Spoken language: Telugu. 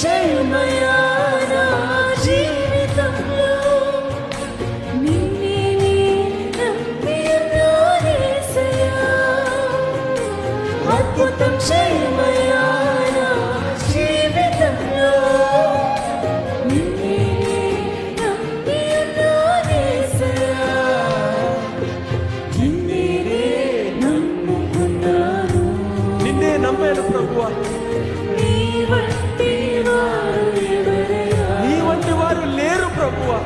చేయమయ్యా నా జీవితంలో. నిన్నే నమ్మి ఉన్నాను యేసయ్యా, అద్భుతం చేయమయ్యా నా జీవితంలో. నిన్నే నమ్మి ఉన్నాను యేసయ్యా, నిన్నే నమ్ముకున్నాను. నిన్నే నమ్మాను ప్రభువా. నీ వంటి వారు ఎవరయ్యా, నీ వంటి వారు లేరు ప్రభువా.